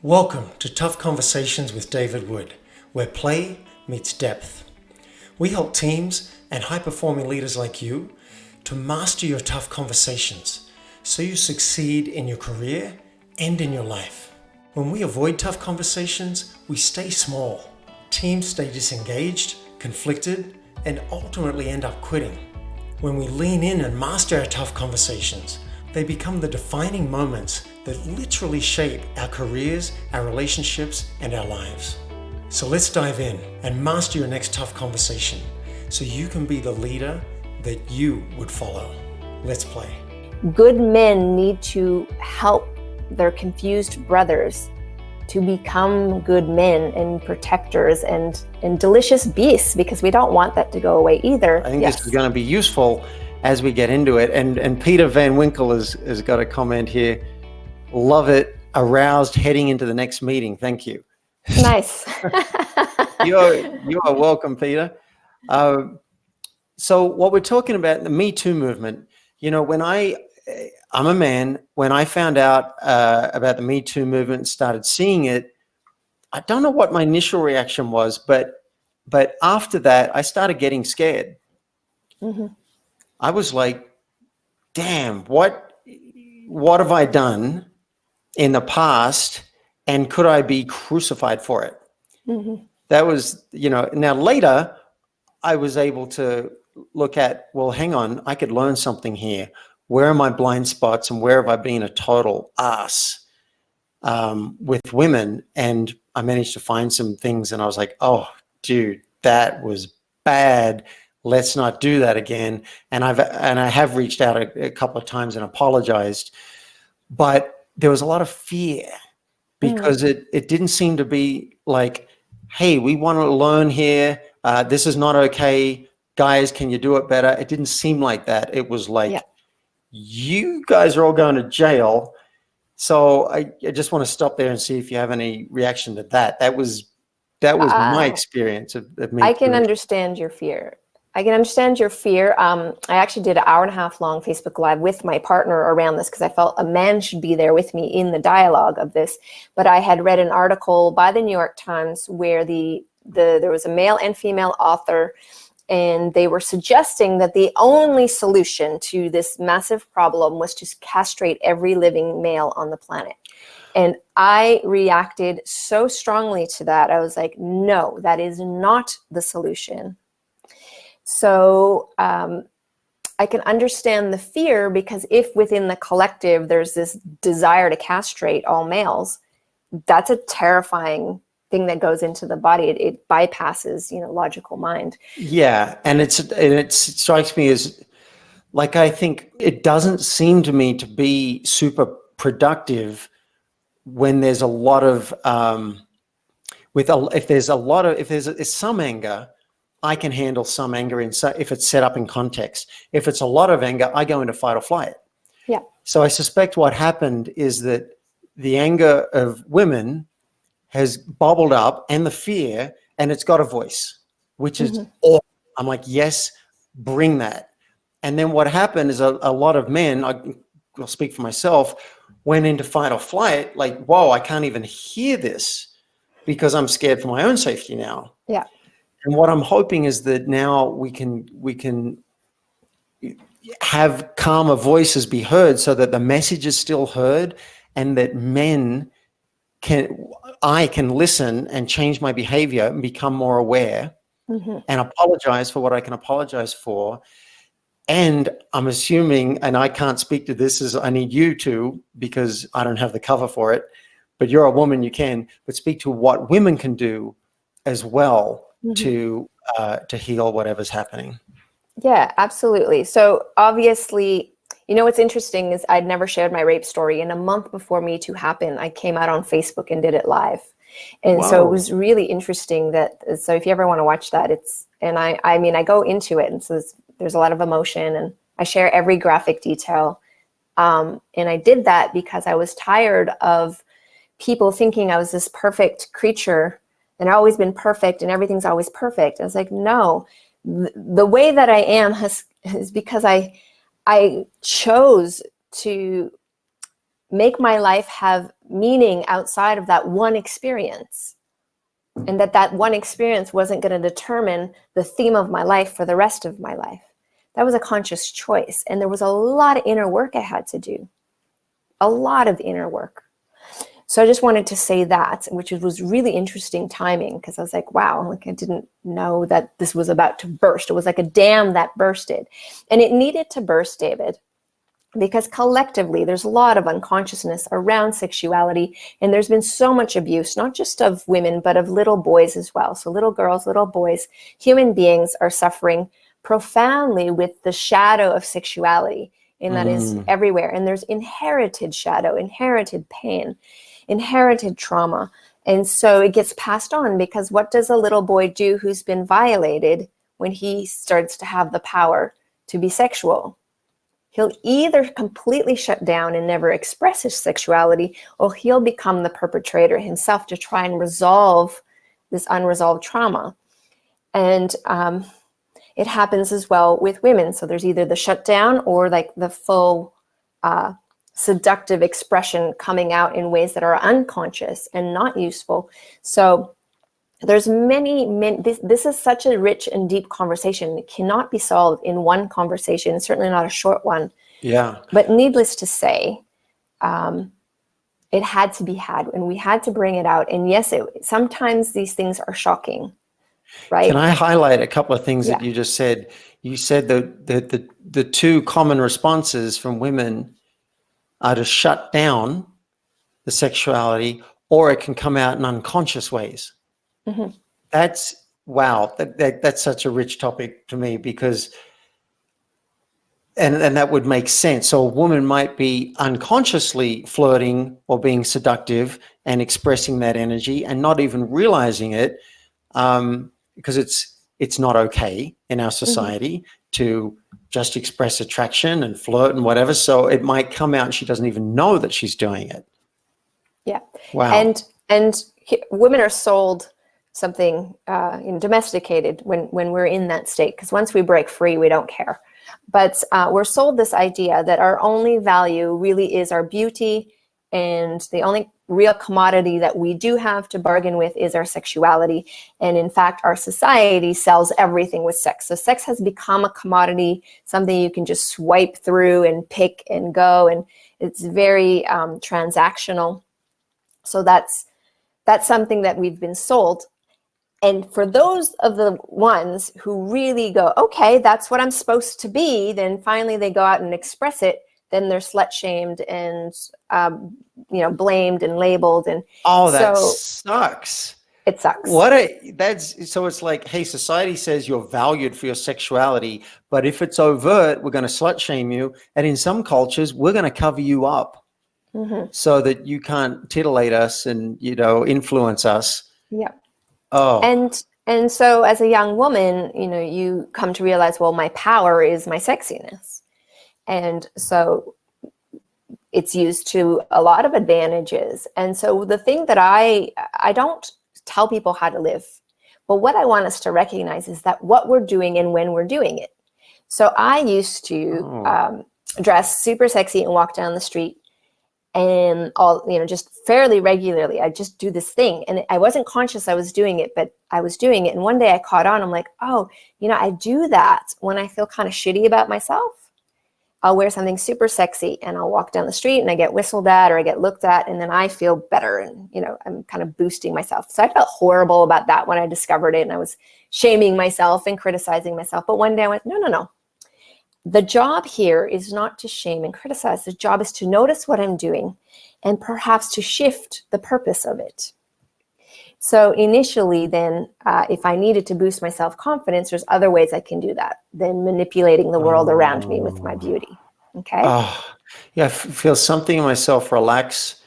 Welcome to Tough Conversations with David Wood, where play meets depth. We help teams and high-performing leaders like you to master your tough conversations so you succeed in your career and in your life. When we avoid tough conversations, we stay small. Teams stay disengaged, conflicted, and ultimately end up quitting. When we lean in and master our tough conversations, they become the defining moments that literally shape our careers, our relationships, and our lives. So let's dive in and master your next tough conversation so you can be the leader that you would follow. Let's play. Good men need to help their confused brothers to become good men and protectors and delicious beasts, because we don't want that to go away either. I think this is going to be useful as we get into it. And Peter Van Winkle has got a comment here. Love it. Aroused heading into the next meeting. Thank you. Nice. You are welcome, Peter. So what we're talking about, the MeToo movement, when I'm a man, when I found out about the MeToo movement and started seeing it, I don't know what my initial reaction was, but after that, I started getting scared. Mm-hmm. I was like, damn, what have I done in the past, and could I be crucified for it? Mm-hmm. That was, now later I was able to look at, well, hang on, I could learn something here. Where are my blind spots, and where have I been a total ass with women? And I managed to find some things, and I was like, oh, dude, that was bad. Let's not do that again. And I have reached out a couple of times and apologized, but there was a lot of fear because it didn't seem to be like, hey, we want to learn here. This is not okay. Guys, can you do it better? It didn't seem like that. It was like, you guys are all going to jail. So I just want to stop there and see if you have any reaction to that. That was my experience of me. I can understand your fear. I actually did an 1.5 hour long Facebook Live with my partner around this because I felt a man should be there with me in the dialogue of this. But I had read an article by the New York Times where there was a male and female author, and they were suggesting that the only solution to this massive problem was to castrate every living male on the planet. And I reacted so strongly to that. I was like, no, that is not the solution. So I can understand the fear, because if within the collective there's this desire to castrate all males, that's a terrifying thing that goes into the body. It bypasses, logical mind. Yeah, and it strikes me as, like, I think it doesn't seem to me to be super productive when there's a lot of if there's some anger, I can handle some anger if it's set up in context. If it's a lot of anger, I go into fight or flight. Yeah. So I suspect what happened is that the anger of women has bubbled up, and the fear, and it's got a voice, which is awesome. I'm like, yes, bring that. And then what happened is a lot of men, I'll speak for myself, went into fight or flight, like, whoa, I can't even hear this because I'm scared for my own safety now. Yeah. And what I'm hoping is that now we can have calmer voices be heard, so that the message is still heard, and that I can listen and change my behavior and become more aware and apologize for what I can apologize for. And I'm assuming, and I can't speak to this, as I need you to, because I don't have the cover for it, but you're a woman, you can, but speak to what women can do as well to heal whatever's happening. Yeah, absolutely. So obviously, what's interesting is I'd never shared my rape story. And a month before MeToo happened, I came out on Facebook and did it live. And so it was really interesting so if you ever want to watch that, I go into it. And so there's a lot of emotion, and I share every graphic detail. And I did that because I was tired of people thinking I was this perfect creature, and I've always been perfect and everything's always perfect. I was like, no, the way that I am is because I chose to make my life have meaning outside of that one experience, and that one experience wasn't going to determine the theme of my life for the rest of my life. That was a conscious choice, and there was a lot of inner work I had to do, a lot of inner work. So I just wanted to say that, which was really interesting timing, because I was like, wow, like I didn't know that this was about to burst. It was like a dam that bursted, and it needed to burst, David, because collectively there's a lot of unconsciousness around sexuality, and there's been so much abuse, not just of women, but of little boys as well. So little girls, little boys, human beings are suffering profoundly with the shadow of sexuality, and that is everywhere. And there's inherited shadow, inherited pain, inherited trauma. And so it gets passed on, because what does a little boy do who's been violated when he starts to have the power to be sexual? He'll either completely shut down and never express his sexuality, or he'll become the perpetrator himself to try and resolve this unresolved trauma. And it happens as well with women. So there's either the shutdown or like the full seductive expression coming out in ways that are unconscious and not useful. So there's many, this is such a rich and deep conversation. It cannot be solved in one conversation, certainly not a short one. Yeah. But needless to say, it had to be had, and we had to bring it out. And yes, sometimes these things are shocking, right? Can I highlight a couple of things Yeah. that you just said? You said that the two common responses from women are to shut down the sexuality, or it can come out in unconscious ways. Mm-hmm. That's wow. That's such a rich topic to me, because and that would make sense. So a woman might be unconsciously flirting or being seductive and expressing that energy and not even realizing it, because it's not okay in our society to just express attraction and flirt and whatever. So it might come out and she doesn't even know that she's doing it. Yeah. Wow. And women are sold something domesticated when we're in that state, because once we break free, we don't care. But we're sold this idea that our only value really is our beauty, and the only real commodity that we do have to bargain with is our sexuality. And in fact, our society sells everything with sex. So sex has become a commodity, something you can just swipe through and pick and go, and it's very transactional. So that's something that we've been sold. And for those of the ones who really go, okay, that's what I'm supposed to be, then finally they go out and express it, then they're slut shamed and blamed and labeled. And That so sucks. it sucks. So it's like, hey, society says you're valued for your sexuality, but if it's overt, we're going to slut shame you. And in some cultures, we're going to cover you up so that you can't titillate us and, influence us. Yeah. Oh. And so as a young woman, you come to realize, well, my power is my sexiness. And so it's used to a lot of advantages. And so the thing that I don't tell people how to live, but what I want us to recognize is that what we're doing and when we're doing it. So I used to dress super sexy and walk down the street, and just fairly regularly. I just do this thing, and I wasn't conscious I was doing it, but I was doing it. And one day I caught on. I'm like, oh, I do that when I feel kind of shitty about myself. I'll wear something super sexy and I'll walk down the street and I get whistled at or I get looked at, and then I feel better, and I'm kind of boosting myself. So I felt horrible about that when I discovered it, and I was shaming myself and criticizing myself. But one day I went, no. The job here is not to shame and criticize. The job is to notice what I'm doing and perhaps to shift the purpose of it. So initially then, if I needed to boost my self-confidence, there's other ways I can do that than manipulating the world around me with my beauty. Okay? Yeah, I feel something in myself relax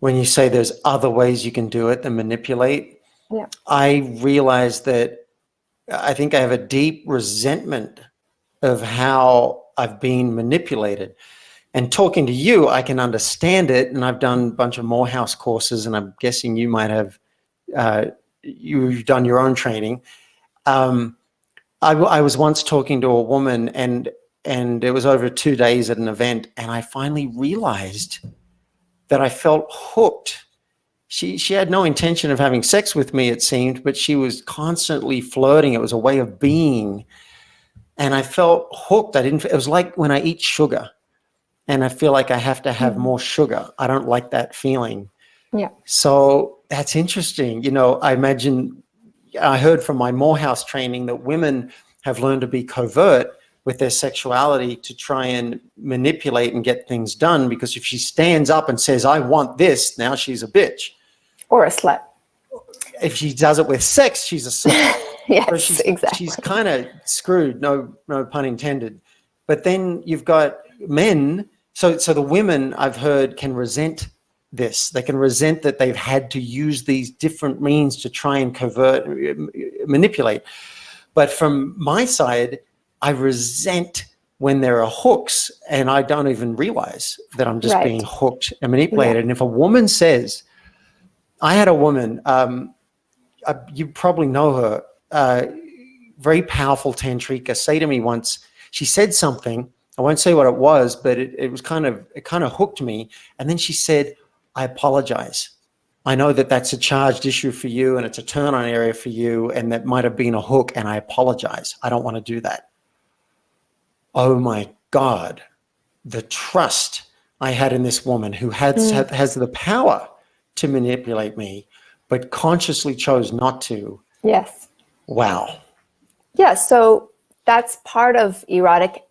when you say there's other ways you can do it than manipulate. Yeah. I realize that I think I have a deep resentment of how I've been manipulated. And talking to you, I can understand it. And I've done a bunch of Morehouse courses, and I'm guessing you might have, you've done your own training. I was once talking to a woman, and it was over 2 days at an event, and I finally realized that I felt hooked. She had no intention of having sex with me, it seemed, but she was constantly flirting. It was a way of being. And I felt hooked. It was like when I eat sugar and I feel like I have to have more sugar. I don't like that feeling. Yeah. So that's interesting. I heard from my Morehouse training that women have learned to be covert with their sexuality to try and manipulate and get things done, because if she stands up and says, I want this, now she's a bitch. Or a slut. If she does it with sex, she's a slut. Yes, So exactly. she's kind of screwed, no pun intended. But then you've got men. So the women, I've heard, can resent this. They can resent that they've had to use these different means to try and manipulate. But from my side, I resent when there are hooks and I don't even realize that I'm just being hooked and manipulated. Yeah. And if a woman says, I had a woman, you probably know her, very powerful tantrika, say to me once, she said something, I won't say what it was, but it kind of hooked me. And then she said, I apologize. I know that that's a charged issue for you and it's a turn on area for you, and that might have been a hook, and I apologize. I don't want to do that. Oh my God, the trust I had in this woman who has the power to manipulate me, but consciously chose not to. Yes. Wow. Yeah, so that's part of erotic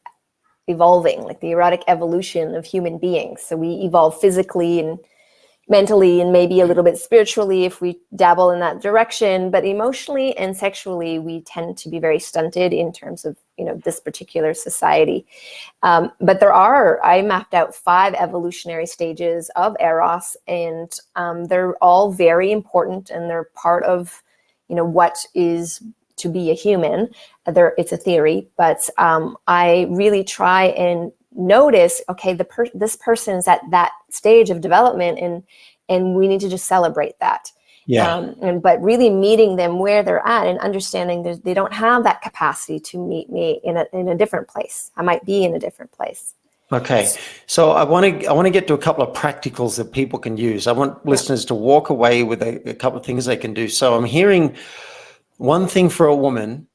evolving, like the erotic evolution of human beings. So we evolve physically and mentally and maybe a little bit spiritually if we dabble in that direction, but emotionally and sexually we tend to be very stunted in terms of this particular society. But I mapped out 5 evolutionary stages of Eros, and they're all very important, and they're part of what is to be a human. It's a theory, but I really try and notice, okay, this person is at that stage of development, and we need to just celebrate that. Yeah. But really meeting them where they're at and understanding they don't have that capacity to meet me in a different place. I might be in a different place. Okay. So I want to get to a couple of practicals that people can use. I want listeners to walk away with a couple of things they can do. So I'm hearing one thing for a woman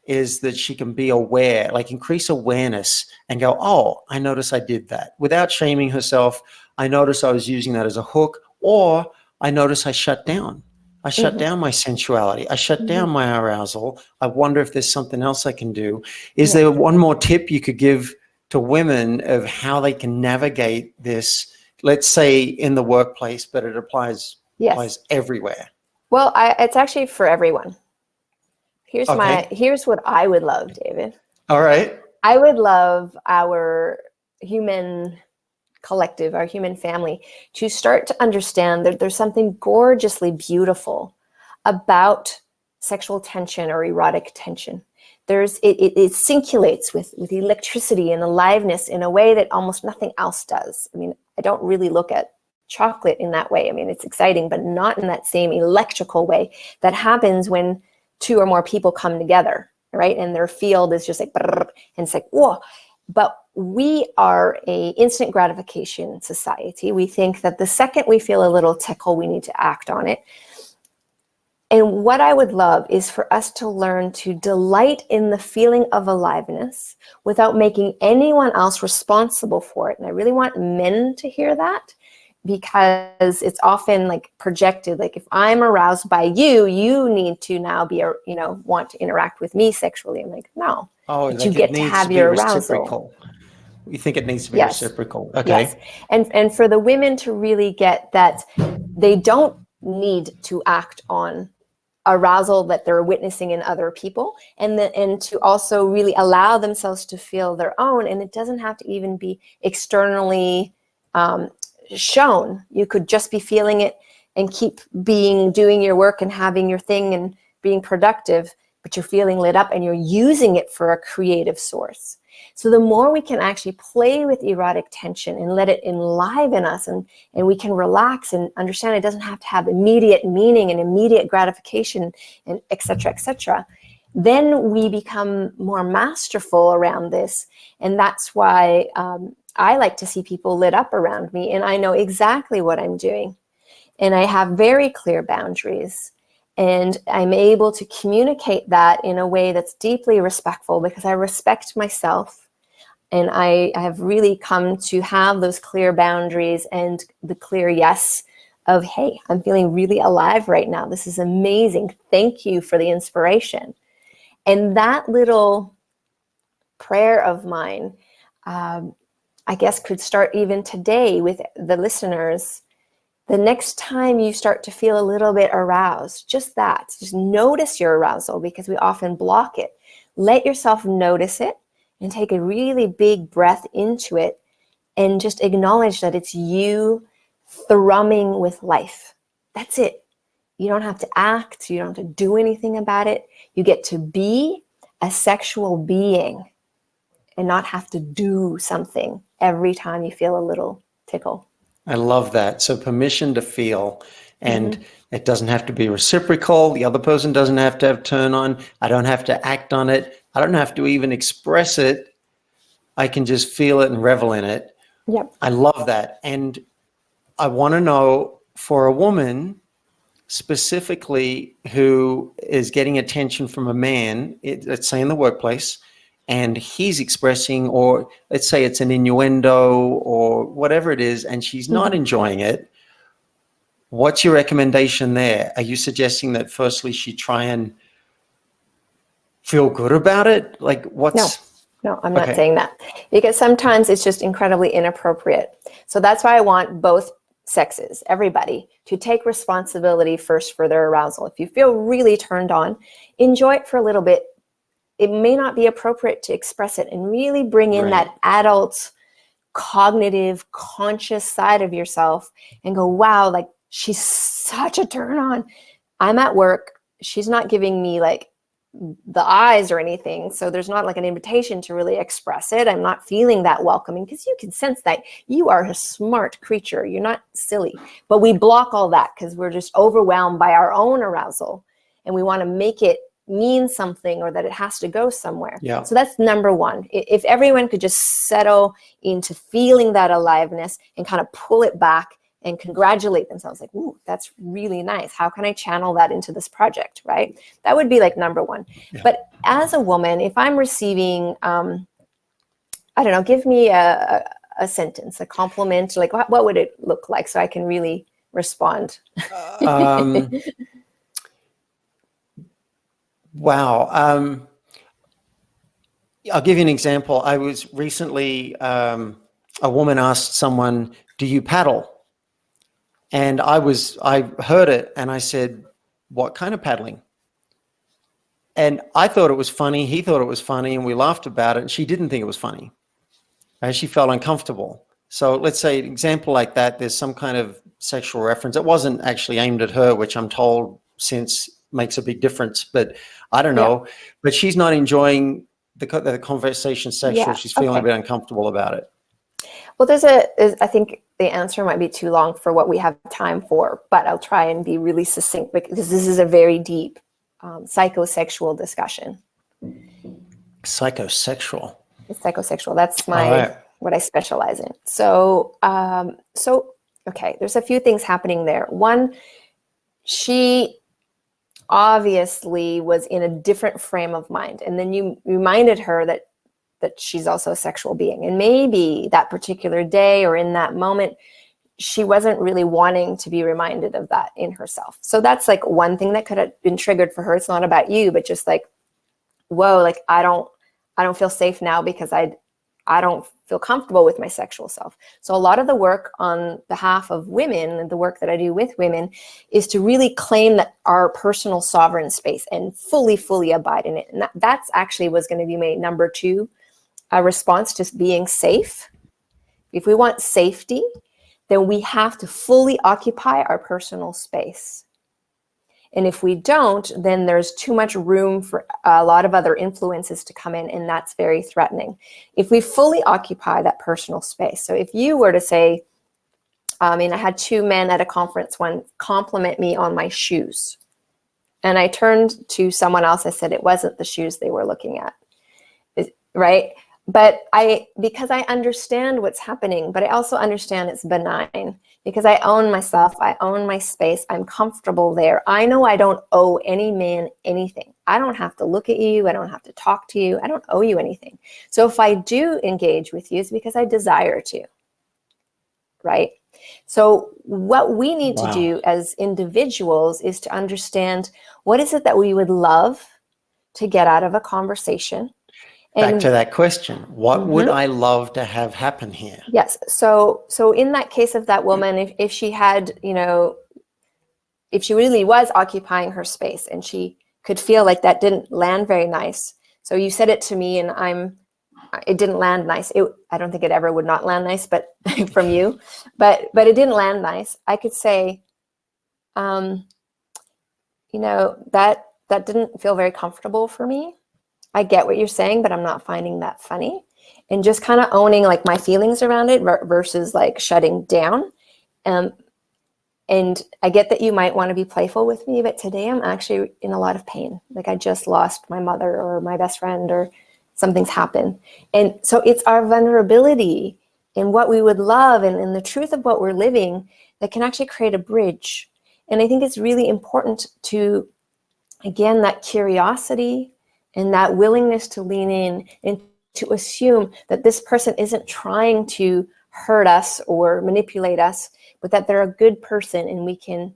is that she can be aware, like increase awareness and go, oh, I notice I did that, without shaming herself. I notice I was using that as a hook, or I notice I shut down. I shut down my sensuality. I shut down my arousal. I wonder if there's something else I can do. Is there one more tip you could give to women of how they can navigate this, let's say in the workplace, but it applies everywhere? Well, it's actually for everyone. Here's what I would love, David. All right. I would love our human collective, our human family, to start to understand that there's something gorgeously beautiful about sexual tension or erotic tension. It scintillates with electricity and aliveness in a way that almost nothing else does. I mean, I don't really look at chocolate in that way. I mean, it's exciting, but not in that same electrical way that happens when 2 or more people come together, right? And their field is just like, and it's like, whoa. But we are a instant gratification society. We think that the second we feel a little tickle, we need to act on it. And what I would love is for us to learn to delight in the feeling of aliveness without making anyone else responsible for it. And I really want men to hear that, because it's often like projected, like if I'm aroused by you, you need to now be, want to interact with me sexually. I'm like, no, but you get to have your arousal. You think it needs to be reciprocal. Okay. Yes. And for the women to really get that they don't need to act on arousal that they're witnessing in other people, and to also really allow themselves to feel their own. And it doesn't have to even be externally shown. You could just be feeling it and keep doing your work and having your thing and being productive, but you're feeling lit up and you're using it for a creative source. So the more we can actually play with erotic tension and let it enliven us, and we can relax and understand it doesn't have to have immediate meaning and immediate gratification and et cetera, then we become more masterful around this. And that's why I like to see people lit up around me, and I know exactly what I'm doing. And I have very clear boundaries. And I'm able to communicate that in a way that's deeply respectful because I respect myself. And I have really come to have those clear boundaries and the clear yes of, hey, I'm feeling really alive right now. This is amazing. Thank you for the inspiration. And that little prayer of mine, I guess, could start even today with the listeners. The next time you start to feel a little bit aroused, just notice your arousal, because we often block it. Let yourself notice it and take a really big breath into it and just acknowledge that it's you thrumming with life. That's it. You don't have to act. You don't have to do anything about it. You get to be a sexual being and not have to do something every time you feel a little tickle. I love that. So permission to feel, and it doesn't have to be reciprocal. The other person doesn't have to have turn on. I don't have to act on it. I don't have to even express it. I can just feel it and revel in it. Yep. I love that. And I want to know, for a woman specifically who is getting attention from a man, let's say in the workplace, and he's expressing, or let's say it's an innuendo or whatever it is, and she's not enjoying it. What's your recommendation there? Are you suggesting that firstly she try and feel good about it? Like, what's... No, I'm not saying that, because sometimes it's just incredibly inappropriate. So that's why I want both sexes, everybody, to take responsibility first for their arousal. If you feel really turned on, enjoy it for a little bit. It may not be appropriate to express it, and really bring in that adult, cognitive, conscious side of yourself and go, wow, like, she's such a turn on. I'm at work. She's not giving me like the eyes or anything. So there's not like an invitation to really express it. I'm not feeling that welcoming, because you can sense that you are a smart creature. You're not silly. But we block all that because we're just overwhelmed by our own arousal, and we want to make it mean something, or that it has to go somewhere. Yeah. So that's number one. If everyone could just settle into feeling that aliveness and kind of pull it back and congratulate themselves, like, ooh, that's really nice. How can I channel that into this project, right? That would be like number one. Yeah. But as a woman, if I'm receiving, I don't know, give me a sentence, a compliment, like what would it look like so I can really respond? Wow. I'll give you an example. I was recently, a woman asked someone, do you paddle? And I heard it and I said, what kind of paddling? And I thought it was funny. He thought it was funny, and we laughed about it. And she didn't think it was funny. She felt uncomfortable. So let's say an example like that, there's some kind of sexual reference. It wasn't actually aimed at her, which I'm told since makes a big difference, but I don't know. Yeah. But she's not enjoying the conversation sexual. Yeah. She's feeling a bit uncomfortable about it. Well, I think the answer might be too long for what we have time for, but I'll try and be really succinct, because this is a very deep psychosexual discussion. Psychosexual. It's psychosexual. That's what I specialize in. So, okay, there's a few things happening there. One, she obviously was in a different frame of mind, and then you reminded her that she's also a sexual being, and maybe that particular day or in that moment she wasn't really wanting to be reminded of that in herself. So that's like one thing that could have been triggered for her. It's not about you, but just like, whoa, like I don't feel safe now because I don't feel comfortable with my sexual self. So a lot of the work on behalf of women, and the work that I do with women, is to really claim that our personal sovereign space and fully abide in it. And that's actually was going to be my number two response to being safe. If we want safety, then we have to fully occupy our personal space. And if we don't, then there's too much room for a lot of other influences to come in, and that's very threatening. If we fully occupy that personal space. So if you were to say, I had two men at a conference once compliment me on my shoes. And I turned to someone else, I said it wasn't the shoes they were looking at, right? but because I understand what's happening, but I also understand it's benign because I own myself, I own my space, I'm comfortable there. I know I don't owe any man anything. I don't have to look at you, I don't have to talk to you, I don't owe you anything. So if I do engage with you, it's because I desire to, right? So what we need to do as individuals is to understand what is it that we would love to get out of a conversation. Back to that question, what would I love to have happen here? Yes. So in that case of that woman, if she had, if she really was occupying her space and she could feel like that didn't land very nice. So you said it to me and it didn't land nice. I don't think it ever would not land nice, but from you, but it didn't land nice. I could say, that didn't feel very comfortable for me. I get what you're saying, but I'm not finding that funny. And just kind of owning like my feelings around it versus like shutting down. And I get that you might want to be playful with me, but today I'm actually in a lot of pain. Like I just lost my mother or my best friend or something's happened. And so it's our vulnerability in what we would love and in the truth of what we're living that can actually create a bridge. And I think it's really important to, again, that curiosity and that willingness to lean in and to assume that this person isn't trying to hurt us or manipulate us, but that they're a good person and we can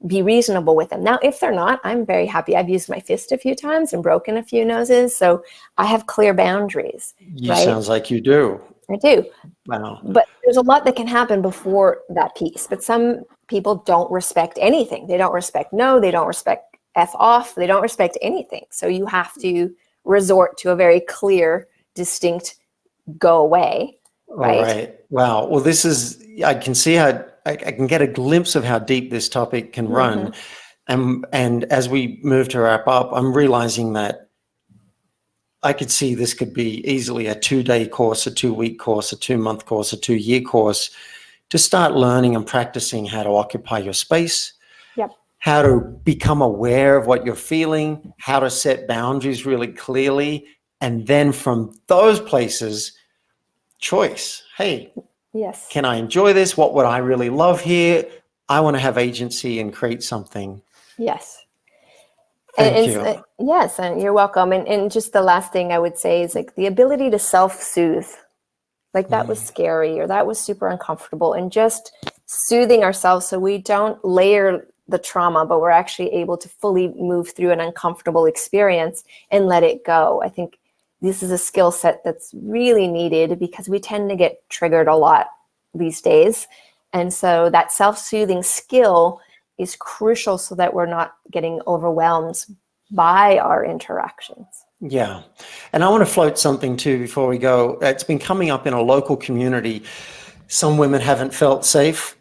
be reasonable with them. Now, if they're not, I'm very happy. I've used my fist a few times and broken a few noses, so I have clear boundaries. Right? Sounds like you do. I do. Wow. But there's a lot that can happen before that piece. But some people don't respect anything. They don't respect no, they don't respect F off, they don't respect anything. So you have to resort to a very clear, distinct go away. Right? All right. Wow. Well, I can see how I can get a glimpse of how deep this topic can run. And as we move to wrap up, I'm realizing that I could see this could be easily a 2-day course, a 2-week course, a 2-month course, a 2-year course to start learning and practicing how to occupy your space. Yep. How to become aware of what you're feeling, how to set boundaries really clearly. And then from those places, choice. Hey, yes. Can I enjoy this? What would I really love here? I want to have agency and create something. Yes. Thank you. Yes, and you're welcome. And just the last thing I would say is like the ability to self-soothe. Like that was scary or that was super uncomfortable, and just soothing ourselves so we don't layer the trauma, but we're actually able to fully move through an uncomfortable experience and let it go. I think this is a skill set that's really needed because we tend to get triggered a lot these days. And so that self-soothing skill is crucial so that we're not getting overwhelmed by our interactions. Yeah. And I want to float something too before we go. It's been coming up in a local community. Some women haven't felt safe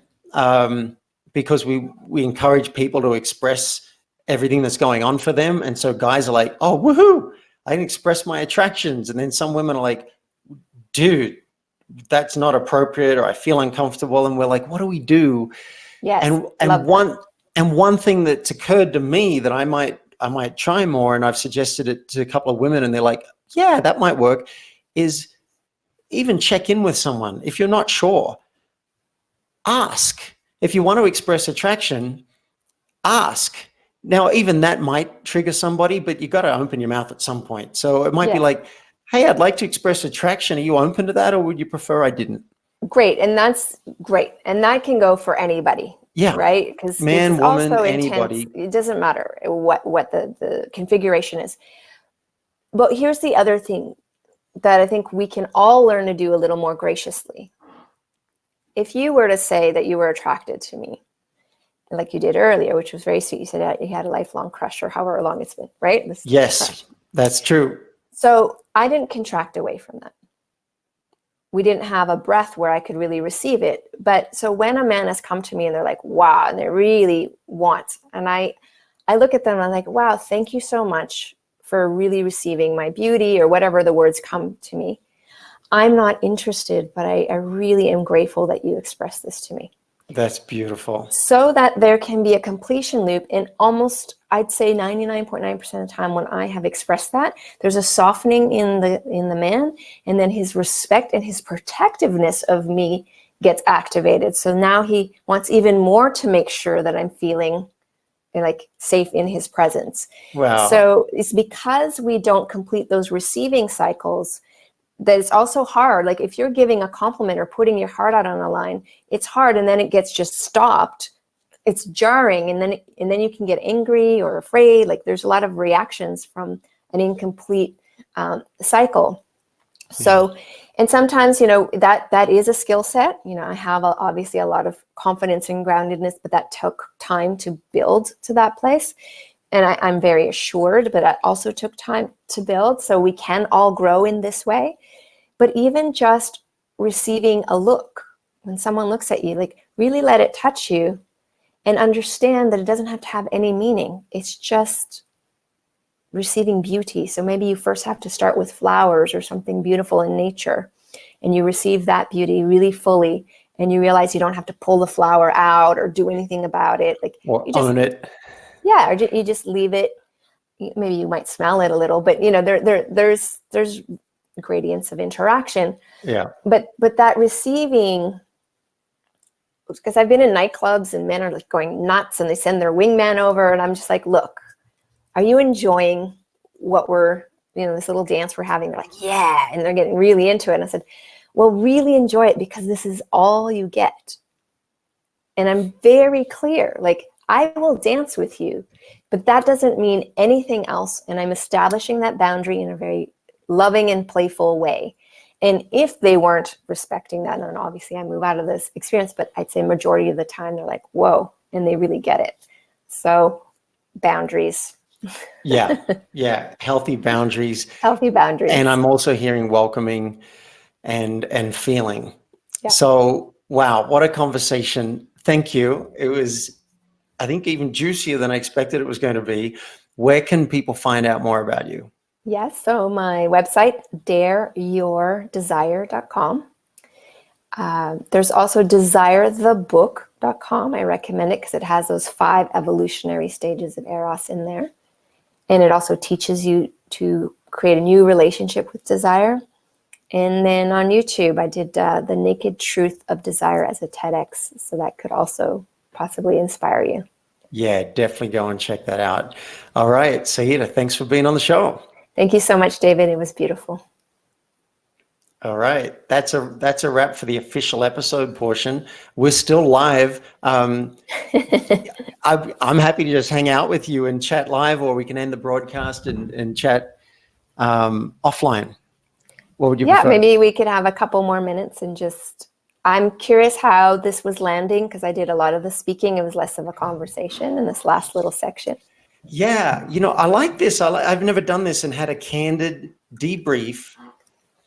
because we encourage people to express everything that's going on for them. And so guys are like, oh, woohoo, I can express my attractions. And then some women are like, dude, that's not appropriate, or I feel uncomfortable. And we're like, what do we do? Yes. And one thing that's occurred to me that I might try more, and I've suggested it to a couple of women and they're like, yeah, that might work, is even check in with someone. If you're not sure, ask. If you want to express attraction, ask. Now, even that might trigger somebody, but you got to open your mouth at some point. So it might be like, hey, I'd like to express attraction. Are you open to that, or would you prefer I didn't? Great. And that's great. And that can go for anybody. Yeah. Right? Because man, woman, also anybody. Intense. It doesn't matter what the configuration is. But here's the other thing that I think we can all learn to do a little more graciously. If you were to say that you were attracted to me, like you did earlier, which was very sweet. You said you had a lifelong crush, or however long it's been, right? Yes, crush. That's true. So I didn't contract away from that. We didn't have a breath where I could really receive it. But so when a man has come to me and they're like, wow, and they really want, and I look at them and I'm like, wow, thank you so much for really receiving my beauty, or whatever the words come to me. I'm not interested, but I really am grateful that you expressed this to me. That's beautiful. so that there can be a completion loop. And almost, I'd say 99.9% of the time when I have expressed that, there's a softening in the man, and then his respect and his protectiveness of me gets activated. So now he wants even more to make sure that I'm feeling like safe in his presence. Wow. So it's because we don't complete those receiving cycles that it's also hard. Like if you're giving a compliment or putting your heart out on a line, it's hard, and then it gets just stopped. It's jarring, and then you can get angry or afraid. Like there's a lot of reactions from an incomplete cycle. So, and sometimes, that is a skill set. I have obviously a lot of confidence and groundedness, but that took time to build to that place. And I'm very assured, but that also took time to build. So we can all grow in this way. But even just receiving a look, when someone looks at you, like really let it touch you and understand that it doesn't have to have any meaning. It's just receiving beauty. So maybe you first have to start with flowers or something beautiful in nature, and you receive that beauty really fully, and you realize you don't have to pull the flower out or do anything about it. Like Or you just own it. Yeah, or you just leave it. Maybe you might smell it a little, but there's gradients of interaction. Yeah. But that receiving, because I've been in nightclubs and men are like going nuts and they send their wingman over, and I'm just like, look, are you enjoying what this little dance we're having? They're like, yeah, and they're getting really into it. And I said, well, really enjoy it, because this is all you get. And I'm very clear, like, I will dance with you, but that doesn't mean anything else. And I'm establishing that boundary in a very loving and playful way. And if they weren't respecting that, and obviously I move out of this experience, but I'd say majority of the time they're like, whoa, and they really get it. So boundaries. Yeah. Healthy boundaries. Healthy boundaries. And I'm also hearing welcoming and feeling. Yeah. So, wow, what a conversation. Thank you. It was, I think, even juicier than I expected it was going to be. Where can people find out more about you? Yes, so my website, dareyourdesire.com. There's also desirethebook.com. I recommend it because it has those 5 evolutionary stages of Eros in there. And it also teaches you to create a new relationship with desire. And then on YouTube, I did The Naked Truth of Desire as a TEDx. So that could also possibly inspire you. Yeah, definitely go and check that out. All right, Saida, thanks for being on the show. Thank you so much, David. It was beautiful. All right, that's a wrap for the official episode portion. We're still live. I'm happy to just hang out with you and chat live, or we can end the broadcast and chat offline. What would you prefer? Maybe we could have a couple more minutes and I'm curious how this was landing, because I did a lot of the speaking. It was less of a conversation in this last little section. Yeah, I like this. I've never done this and had a candid debrief.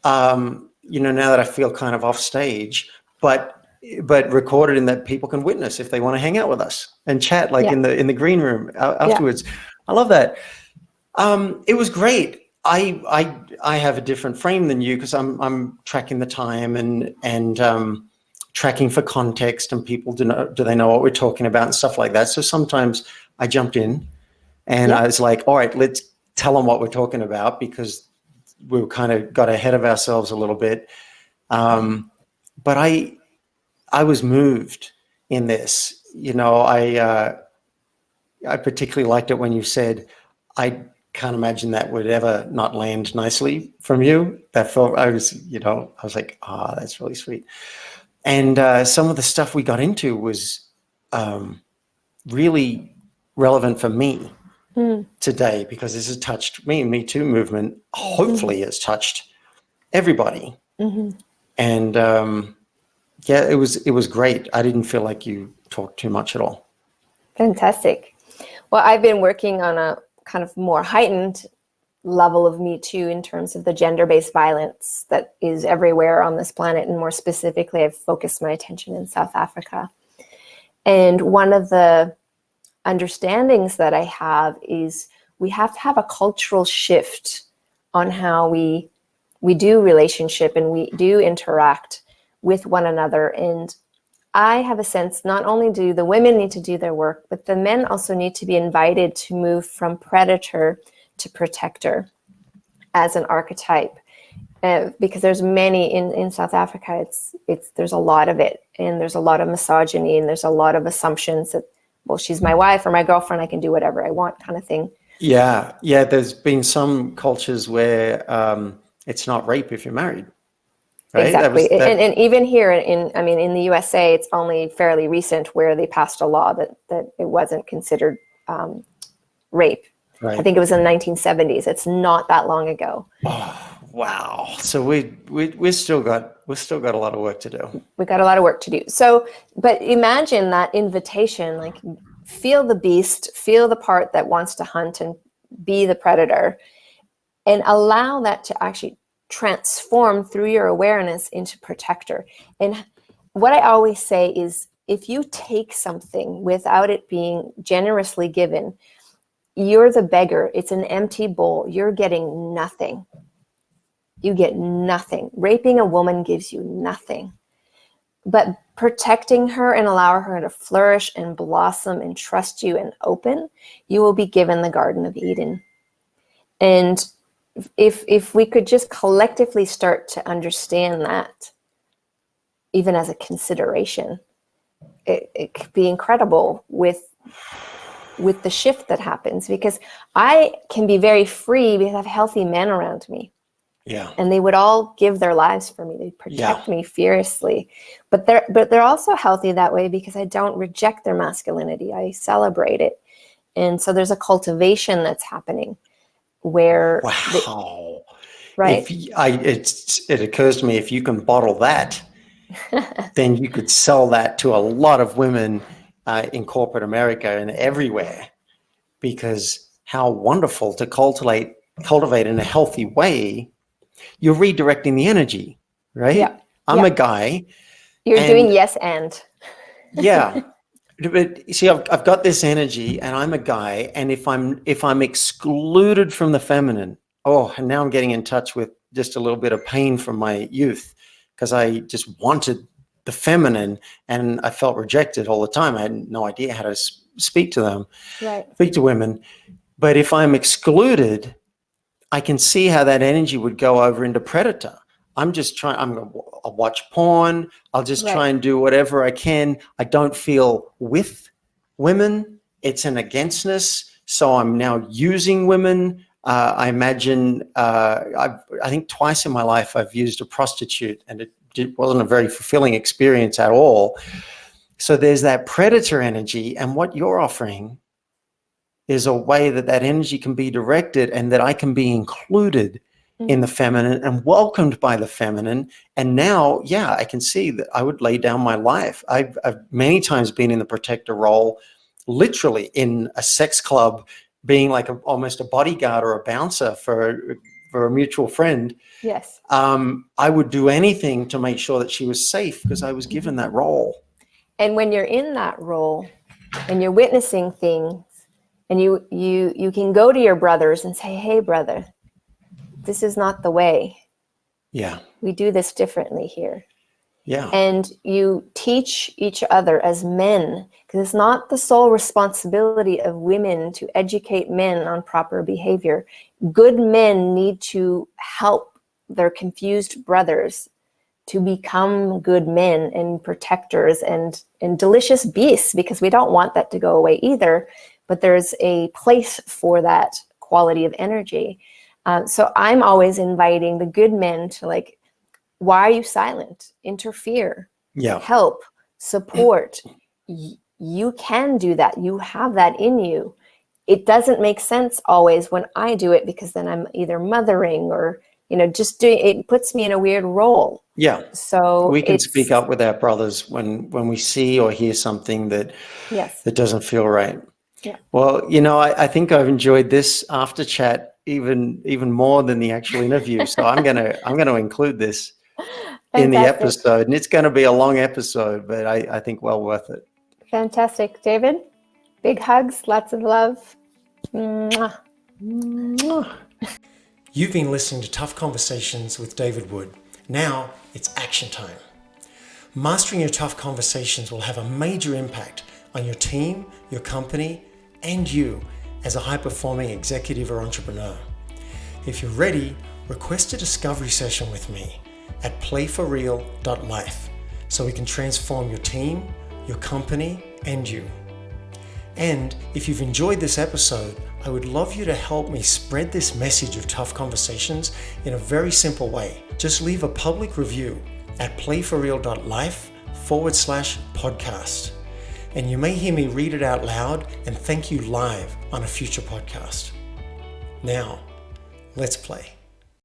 Now that I feel kind of off stage, but recorded in that people can witness if they want to hang out with us and chat in the green room afterwards. Yeah. I love that. It was great. I have a different frame than you, because I'm tracking the time and tracking for context, and people do they know what we're talking about and stuff like that. So sometimes I jumped in and I was like, all right, let's tell them what we're talking about, because we kind of got ahead of ourselves a little bit. But I was moved in this. I particularly liked it when you said, I can't imagine that would ever not land nicely from you. That felt, I was like, that's really sweet. And some of the stuff we got into was really relevant for me today, because this has touched me. MeToo movement hopefully has touched everybody. And it was great. I didn't feel like you talked too much at all. Fantastic. Well, I've been working on a kind of more heightened level of Me Too in terms of the gender-based violence that is everywhere on this planet. And more specifically, I've focused my attention in South Africa. And one of the understandings that I have is we have to have a cultural shift on how we do relationship and we do interact with one another. And I have a sense not only do the women need to do their work, but the men also need to be invited to move from predator to protector as an archetype. Because there's many in South Africa, there's a lot of it, and there's a lot of misogyny, and there's a lot of assumptions that, well, she's my wife or my girlfriend, I can do whatever I want, kind of thing. Yeah. There's been some cultures where it's not rape if you're married. Right? Exactly. And even here in the USA, it's only fairly recent where they passed a law that it wasn't considered rape. Right. I think it was in the 1970s. It's not that long ago. Oh, wow. So we've still got a lot of work to do. We got a lot of work to do. So, but imagine that invitation, like feel the beast, feel the part that wants to hunt and be the predator, and allow that to actually transform through your awareness into protector. And what I always say is, if you take something without it being generously given, you're the beggar. It's an empty bowl. You're getting nothing. You get nothing. Raping a woman gives you nothing. But protecting her and allow her to flourish and blossom and trust you and open, you will be given the Garden of Eden. And if we could just collectively start to understand that, even as a consideration, it could be incredible with the shift that happens, because I can be very free because I have healthy men around me. Yeah. And they would all give their lives for me. They protect me fiercely. But they're also healthy that way because I don't reject their masculinity. I celebrate it. And so there's a cultivation that's happening where right. It occurs to me, if you can bottle that, then you could sell that to a lot of women in corporate America and everywhere, because how wonderful to cultivate in a healthy way. You're redirecting the energy, right? Yeah. I'm a guy. You're doing yes and. Yeah. But see, I've got this energy and I'm a guy, and if I'm excluded from the feminine, and now I'm getting in touch with just a little bit of pain from my youth, because I just wanted the feminine and I felt rejected all the time. I had no idea how to speak to them, speak to women. But if I'm excluded, I can see how that energy would go over into predator. I'll watch porn. I'll just try and do whatever I can. I don't feel with women. It's an againstness. So I'm now using women. I imagine, I think twice in my life I've used a prostitute, and it wasn't a very fulfilling experience at all. So there's that predator energy, and what you're offering is a way that energy can be directed, and that I can be included in the feminine and welcomed by the feminine. And now, I can see that I would lay down my life. I've many times been in the protector role, literally in a sex club, being like almost a bodyguard or a bouncer for a mutual friend. Yes. I would do anything to make sure that she was safe, because I was given that role. And when you're in that role and you're witnessing things, and you can go to your brothers and say, hey, brother, this is not the way. Yeah. We do this differently here. Yeah. And you teach each other as men, because it's not the sole responsibility of women to educate men on proper behavior. Good men need to help their confused brothers to become good men and protectors and delicious beasts, because we don't want that to go away either. But there's a place for that quality of energy. So I'm always inviting the good men to, why are you silent? Interfere, help, support. You can do that. You have that in you. It doesn't make sense always when I do it, because then I'm either mothering or, just doing it puts me in a weird role. Yeah. So we can speak up with our brothers when we see or hear something that doesn't feel right. Yeah. Well, I think I've enjoyed this after chat even more than the actual interview. So I'm gonna include this in the episode, and it's going to be a long episode, but I think well worth it. Fantastic, David. Big hugs, lots of love. Mwah. Mwah. You've been listening to Tough Conversations with David Wood. Now it's action time. Mastering your tough conversations will have a major impact on your team, your company, and you as a high-performing executive or entrepreneur. If you're ready, request a discovery session with me at playforreal.life so we can transform your team, your company, and you. And if you've enjoyed this episode, I would love you to help me spread this message of tough conversations in a very simple way. Just leave a public review at playforreal.life/podcast. And you may hear me read it out loud and thank you live on a future podcast. Now, let's play.